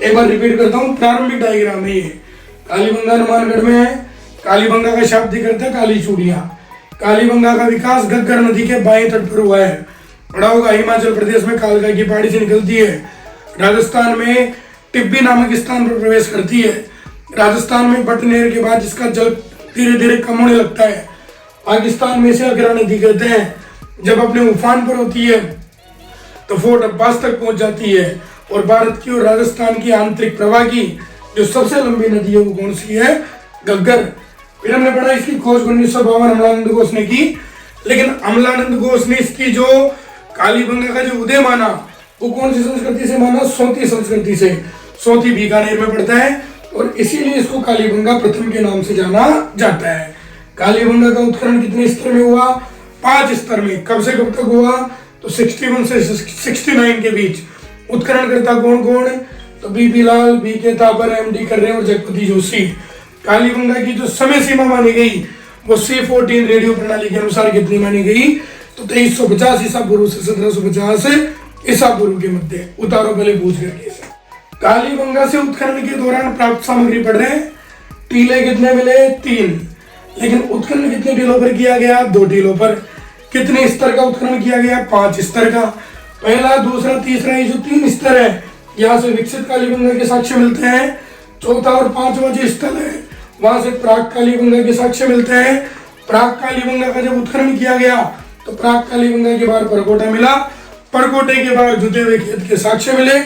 एक बार रिपीट करता हूँ, प्रारंभिक डायग्राम है ये। कालीबंगा हनुमानगढ़ में है। कालीबंगा का शाब्दिक अर्थ है काली चूड़ियां। कालीबंगा का विकास घग्गर नदी के बाएं तट पर हुआ है। बड़ा होगा हिमाचल प्रदेश में कालका की पहाड़ी से निकलती है। राजस्थान में टिब्बी नामक स्थान पर प्रवेश करती है। राजस्थान में बटनेर के बाद इसका जल धीरे धीरे कम होने लगता है। पाकिस्तान में इसे अगरा नदी कहते हैं। जब अपने उफान पर होती है तो फोर्ट अब्बास तक पहुंच जाती है। और भारत की और राजस्थान की आंतरिक प्रवाह की जो सबसे लंबी नदी है वो कौन सी है? घग्गर। फिर हमने पढ़ा इसकी खोज 1952 अमलानंद घोष ने की। लेकिन अमलानंद घोष ने इसकी जो कालीबंगा का जो उदय माना वो कौन सी संस्कृति से माना? सोती संस्कृति से। सोती बीकानेर में पड़ता है और इसीलिए इसको कालीबंगा प्रथम के नाम से जाना जाता है। कालीबंगा का उत्खनन कितने स्तर में हुआ? 5 स्तर में। कब से कब तक हुआ? तो 61 से 69 के बीच। उत्खनन करता कौन कौन? तो बीपी लाल, बीके तापर, एमडी कर्रे और जगपति जोशी। कालीबंगा की जो समय सीमा मानी गई वो C14 रेडियो प्रणाली के अनुसार कितनी मानी गई? तो 2350 ईसा पूर्व से 1750 ईसा पूर्व के मध्य। उतारो पहले पूछ करके। कालीबंगा से उत्खनन के दौरान प्राप्त सामग्री पढ़ रहे हैं। टीले कितने मिले? 3। लेकिन उत्खनन कितने टीलों पर किया गया? 2 टीलों पर। कितने स्तर का उत्खनन किया गया? 5 स्तर का। पहला, दूसरा, तीसरा, ये जो 3 स्तर है यहाँ से विकसित कालीबंगा के साक्ष्य मिलते हैं। चौथा और 5वां जो स्थल है वहां से प्राग कालीबंगा के साक्ष्य मिलते हैं। प्राग कालीबंगा का जब उत्खनन किया गया तो प्राग कालीबंगा के बाहर परकोटा मिला। परकोटे के बाहर जुते हुए खेत के साक्ष्य मिले।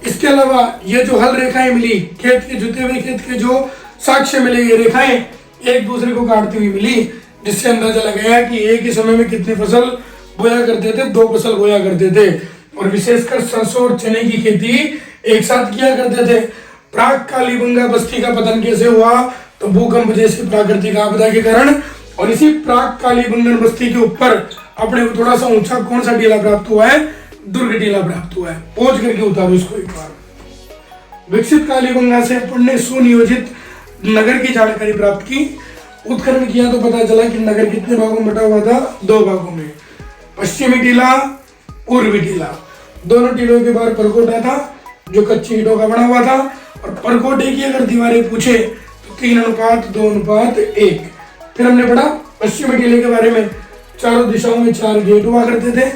इसके अलावा ये जो हल रेखाएं मिली, खेत के जुते हुए खेत के जो साक्ष्य मिले, ये रेखाएं एक दूसरे को काटती हुई मिली, जिससे अंदाजा लगाया कि एक ही समय में कितनी फसल बोया करते थे? 2 फसल बोया करते थे। और विशेषकर सरसों और चने की खेती एक साथ किया करते थे। प्राग कालीबंगा बस्ती का पतन कैसे हुआ? तो भूकंप जैसी प्राकृतिक आपदा के कारण। और इसी प्राग कालीबंगन बस्ती के ऊपर अपने को थोड़ा सा ऊंचा कौन सा टीला प्राप्त हुआ है? दुर्ग टीला प्राप्त हुआ है। पहुंच करके उतारो इसको एक बार। विकसित कालीबंगा से अपन ने सुनियोजित नगर की जानकारी प्राप्त की। उत्खनन किया तो पता चला कि नगर कितने भागों में बटा हुआ था? 2 भागों में। पश्चिमी टीला, पूर्वी टीला। दोनों टीलों के बाहर परकोटा था जो कच्ची ईंटों का बना हुआ था। और परकोटे की अगर दीवारें पूछे तो 3:2:1। फिर हमने पढ़ा पश्चिमी टीले के बारे में। चारों दिशाओं में 4 गेट हुआ करते थे।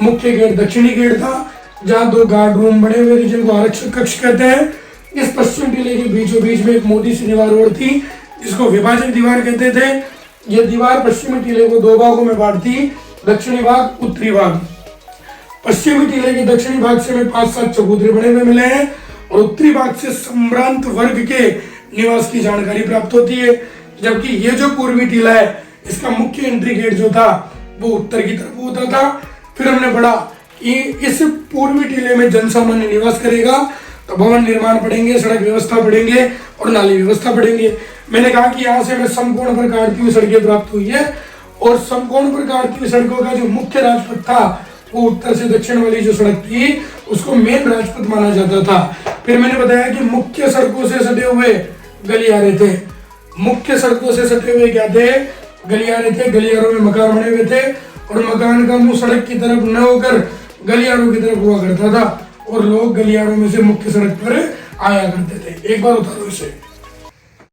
मुख्य गेट दक्षिणी गेट था जहाँ 2 गार्ड रूम बने हुए थे जिनको आरक्षक कक्ष कहते हैं। इस पश्चिम टीले के बीचों बीच में एक मोटी सी दीवार और थी जिसको विभाजक दीवार कहते थे। यह दीवार पश्चिमी टीले को 2 भागों में बांटती, दक्षिणी भाग, उत्तरी भाग। पश्चिमी टीले के दक्षिणी भाग से हमें 5-7 चबूतरे बने हुए मिले हैं और उत्तरी भाग से सम्भ्रांत वर्ग के निवास की जानकारी प्राप्त होती है। जबकि ये जो पूर्वी टीला है इसका मुख्य एंट्री गेट जो था वो उत्तर की तरफ होता था। फिर हमने पढ़ा कि इस पूर्वी टीले में जनसामान्य निवास करेगा तो भवन निर्माण पढ़ेंगे, सड़क व्यवस्था पढ़ेंगे और नाली व्यवस्था पढ़ेंगे। मैंने कहा कि यहाँ से हमें समकोण प्रकार की सड़कें प्राप्त हुई है और समकोण प्रकार की सड़कों का जो मुख्य राजपथ था वो उत्तर से दक्षिण वाली जो सड़क थी उसको मेन राजपथ माना जाता था। फिर मैंने बताया कि मुख्य सड़कों से सटे हुए गलियारे थे। मुख्य सड़कों से सटे हुए क्या थे? गलियारे थे। गलियारों में मकान बने हुए थे और मकान का मुंह सड़क की तरफ न होकर गलियारों की तरफ हुआ करता था और लोग गलियारों में से मुख्य सड़क पर आया करते थे। एक बार उतारो इसे।